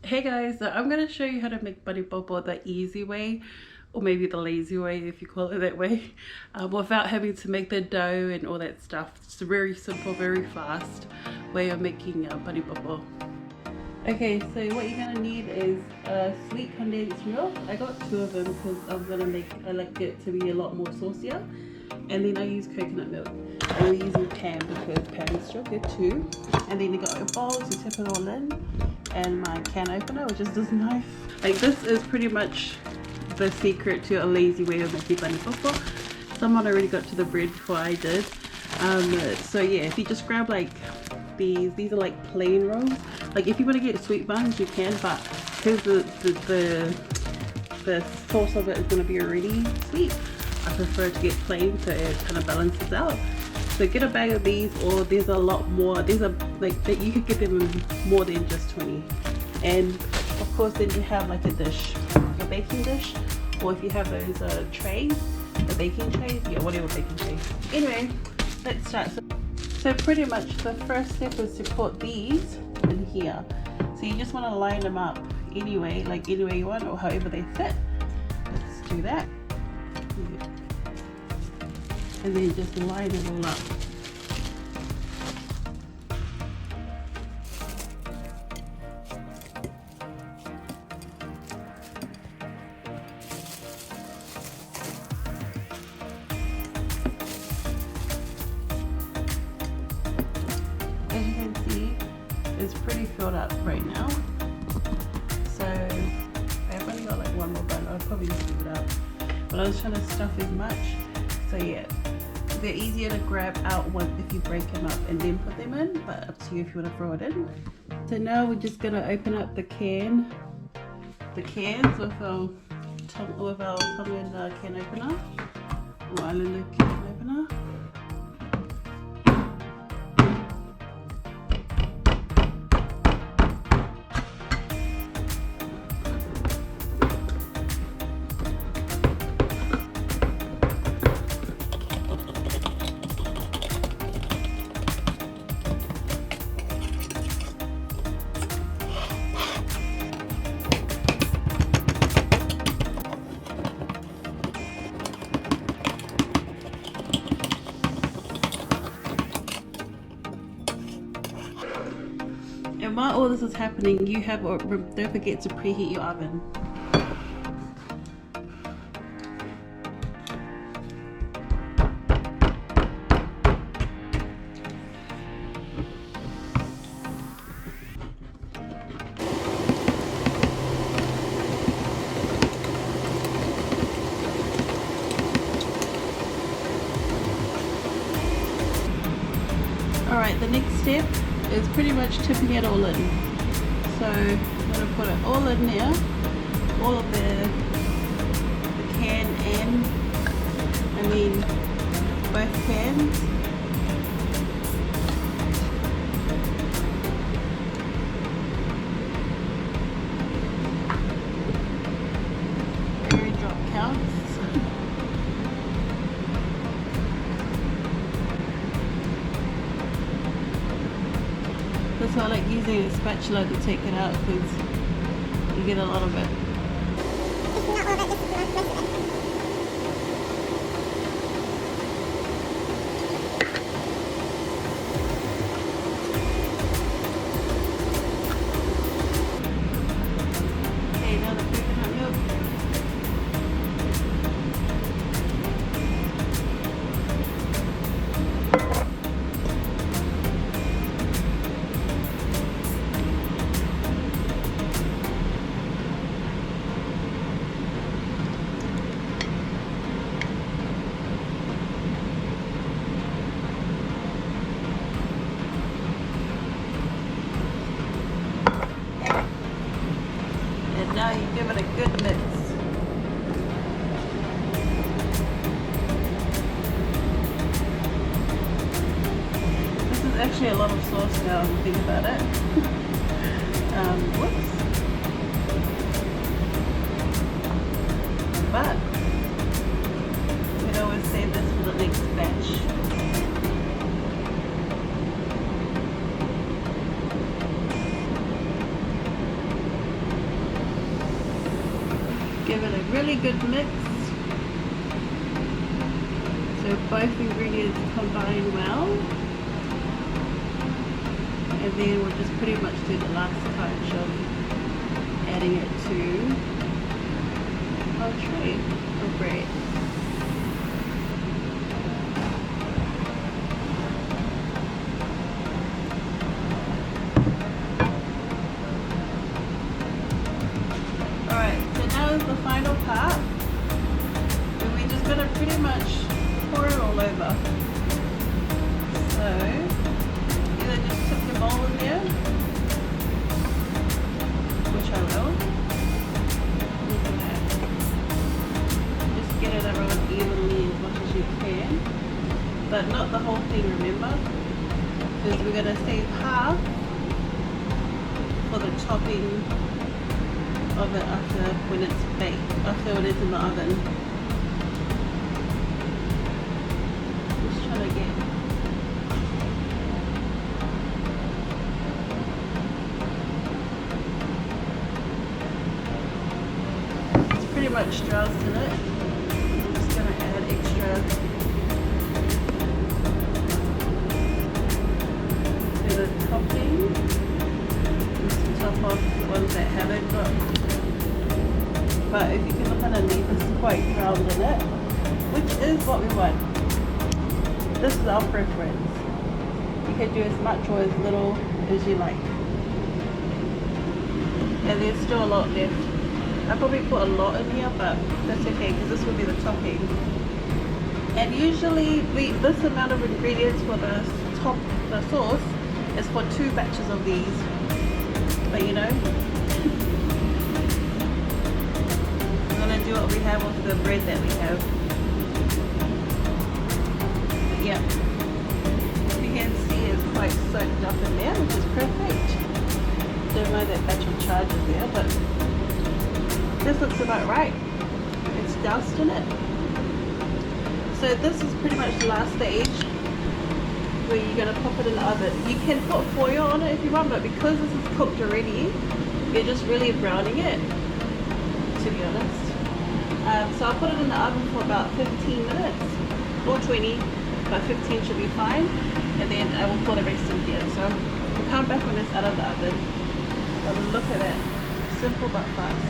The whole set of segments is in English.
Hey guys, so I'm going to show you how to make pani popo the easy way, or maybe the lazy way if you call it that way, without having to make the dough and all that stuff. It's a very simple, very fast way of making pani popo. Okay, so what you're going to need is sweet condensed milk. I got 2 of them because I like it to be a lot more saucier. And then I use coconut milk. And we're using pan because pan is still good too. And then you got your bowls, you tip it all in. And my can opener, which is this knife. Like, this is pretty much the secret to a lazy way of making pani popo. Someone already got to the bread before I did. So yeah, if you just grab like these are like plain rolls. Like if you want to get sweet buns, you can, but because the sauce of it is going to be already sweet, I prefer to get plain so it kind of balances out. So get a bag of these, or there's a lot more. These are like that you could get them in more than just 20. And of course then you have like a dish, a baking dish, or if you have those trays, the baking trays, yeah, whatever baking trays. Anyway, let's start. So pretty much the first step is to put these in here. So you just want to line them up anyway, like any way you want or however they fit. Let's do that. And then just line it all up. As you can see, it's pretty filled up right now. So I've only got like one more bun. I'll probably just leave it up. But I was trying to stuff as much. So yeah, they're easier to grab out if you break them up and then put them in, but up to you if you want to throw it in. So now we're just going to open up the cans with our tongue and can opener, or island can opener. And while all this is happening, don't forget to preheat your oven. Alright, the next step is pretty much tipping it all in. So I'm going to put it all in there, all of the can and both cans. Every drop counts. That's why I like using a spatula to take it out, because you get a lot of it. It's not all of it, just most of it. Okay, now the coconut milk. And now you give it a good mix. This is actually a lot of sauce now if you think about it. Whoops. But we can always save this for the next batch. Give it a really good mix so both ingredients combine well, and then we'll just pretty much do the last touch of adding it to our tray of bread. Alright, so now is the final part, and we're just going to pretty much pour it all over. So, either just tip your bowl in there, which I will. Look at that. Just get it around evenly as much as you can, but not the whole thing, remember, because we're going to save half for the topping of it after when it's baked, after when it's in the oven. Just trying to get it's pretty much dressed in it. I'm just gonna add extra to the topping, just to top off the ones that haven't got. But if you can look underneath, it's quite drowned in it, which is what we want. This is our preference. You can do as much or as little as you like. And there's still a lot left. I probably put a lot in here, but that's okay because this will be the topping. And usually this amount of ingredients for the sauce is for 2 batches of these. But you know, do what we have with the bread that we have. But yeah, you can see it's quite soaked up in there, which is perfect. Don't mind that batch of charges there, but this looks about right. It's doused in it. So this is pretty much the last stage where you're going to pop it in the oven. You can put foil on it if you want, but because this is cooked already, you're just really browning it, to be honest. So I'll put it in the oven for about 15 minutes or 20, but 15 should be fine, and then I will pour the rest in here. So we'll come back when it's out of the oven. But look at that, simple but fast.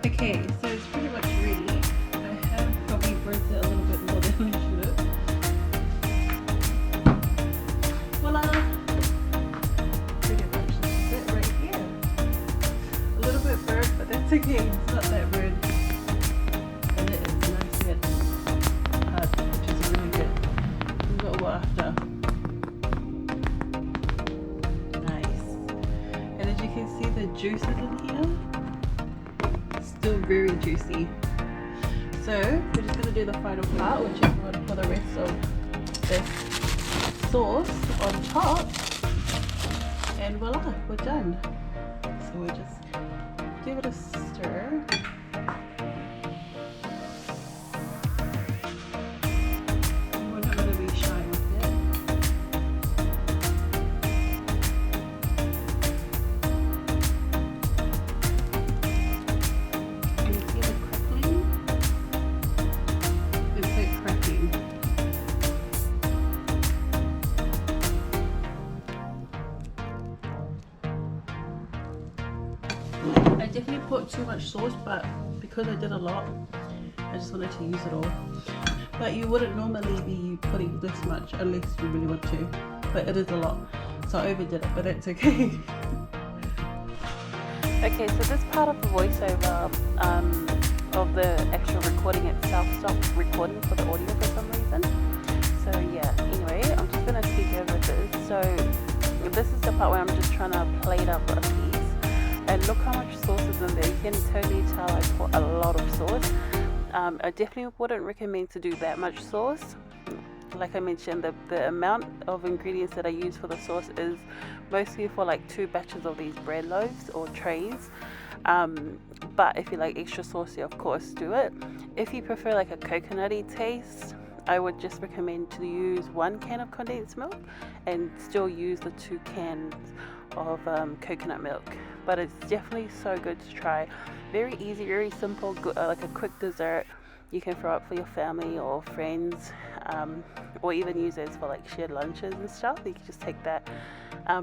Okay, so it's pretty much ready. I have probably burnt it a little bit more than I should have. Voila! Pretty much that's it right here. A little bit burnt, but that's okay. It's not that burnt. And it is nice and hard, which is really good. We've got what after. Nice. And as you can see, the juices in here. Still very juicy. So we're just going to do the final part, which is going to pour the rest of this sauce on top, and voila, we're done. So we just give it a stir. We're not going to be shy with it. I definitely put too much sauce, but because I did a lot, I just wanted to use it all. But you wouldn't normally be putting this much unless you really want to, but it is a lot, so I overdid it, but that's okay. Okay, so this part of the voiceover of the actual recording itself stopped recording for the audio for some reason. So yeah, anyway, I'm just going to speak over this. So this is the part where I'm just trying to plate up a piece. And look how much sauce is in there. You can totally tell I put a lot of sauce. I definitely wouldn't recommend to do that much sauce. Like I mentioned, the amount of ingredients that I use for the sauce is mostly for like 2 batches of these bread loaves or trays. But if you like extra saucy, of course do it. If you prefer like a coconutty taste, I would just recommend to use 1 can of condensed milk and still use the 2 cans of coconut milk. But it's definitely so good to try. Very easy, very simple, good, like a quick dessert. You can throw up for your family or friends, or even use those for like shared lunches and stuff. You can just take that.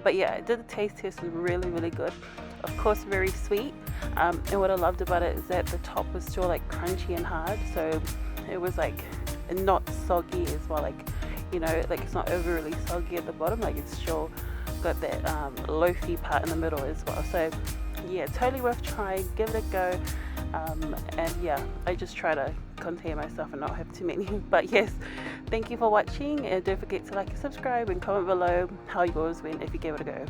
But yeah, I did the taste test, was really, really good. Of course, very sweet. And what I loved about it is that the top was still like crunchy and hard, so it was like not soggy as well. Like, you know, like it's not overly soggy at the bottom. Like it's still got that loafy part in the middle as well. So yeah, totally worth trying. Give it a go. And yeah, I just try to contain myself and not have too many. But yes, thank you for watching, and don't forget to like and subscribe and comment below how yours went if you gave it a go.